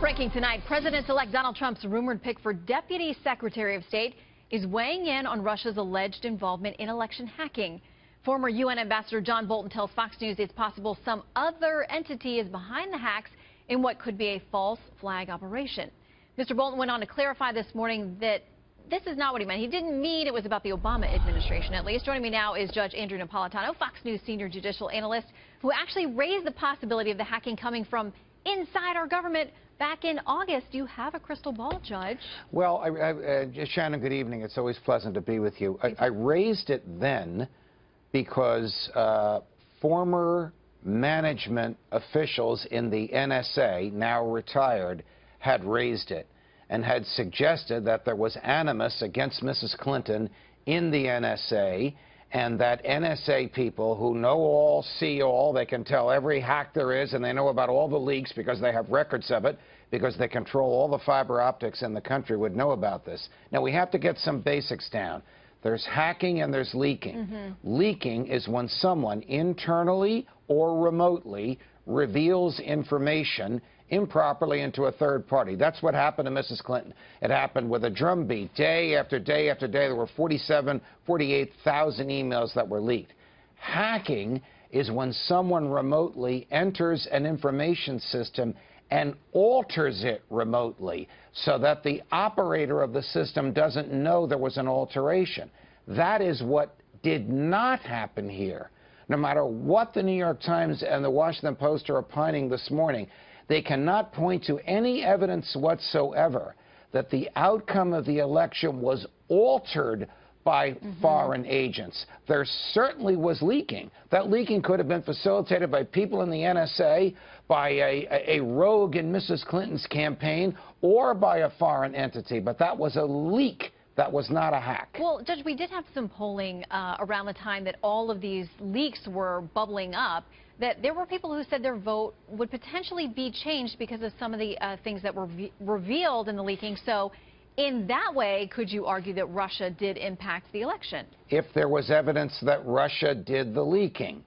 Breaking tonight, President-elect Donald Trump's rumored pick for Deputy Secretary of State is weighing in on Russia's alleged involvement in election hacking. Former UN Ambassador John Bolton tells Fox News it's possible some other entity is behind the hacks in what could be a false flag operation. Mr. Bolton went on to clarify this morning that this is not what he meant. He didn't mean it was about the Obama administration, at least. Joining me now is Judge Andrew Napolitano, Fox News senior judicial analyst, who actually raised the possibility of the hacking coming from inside our government back in August. Do you have a crystal ball, Judge? Well, Shannon, good evening. It's always pleasant to be with you. I raised it then because former management officials in the NSA, now retired, had raised it and had suggested that there was animus against Mrs. Clinton in the NSA, and that NSA people who know all, see all, they can tell every hack there is, and they know about all the leaks because they have records of it, because they control all the fiber optics in the country, would know about this. Now, we have to get some basics down. There's hacking and there's leaking. Leaking is when someone internally or remotely reveals information improperly into a third party. That's what happened to Mrs. Clinton. It happened with a drumbeat. Day after day after day, there were 48,000 emails that were leaked. Hacking is when someone remotely enters an information system and alters it remotely so that the operator of the system doesn't know there was an alteration. That is what did not happen here. No matter what the New York Times and the Washington Post are opining this morning, they cannot point to any evidence whatsoever that the outcome of the election was altered by foreign agents. There certainly was leaking. That leaking could have been facilitated by people in the NSA, by a rogue in Mrs. Clinton's campaign, or by a foreign entity. But that was a leak. That was not a hack. Well, Judge, we did have some polling around the time that all of these leaks were bubbling up, that there were people who said their vote would potentially be changed because of some of the things that were revealed in the leaking. So in that way, could you argue that Russia did impact the election? If there was evidence that Russia did the leaking.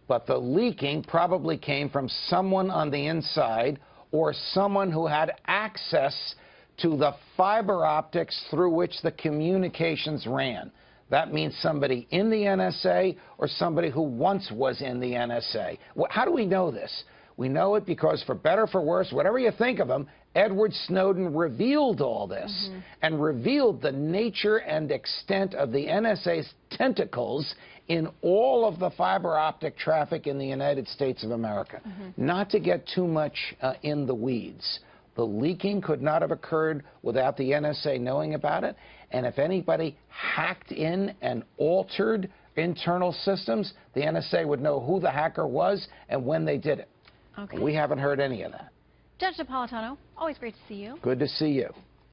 But the leaking probably came from someone on the inside or someone who had access to the fiber optics through which the communications ran. That means somebody in the NSA or somebody who once was in the NSA. How do we know this? We know it because, for better or for worse, whatever you think of him, Edward Snowden revealed all this and revealed the nature and extent of the NSA's tentacles in all of the fiber optic traffic in the United States of America. Not to get too much in the weeds. The leaking could not have occurred without the NSA knowing about it. And if anybody hacked in and altered internal systems, the NSA would know who the hacker was and when they did it. We haven't heard any of that. Judge Napolitano, always great to see you. Good to see you.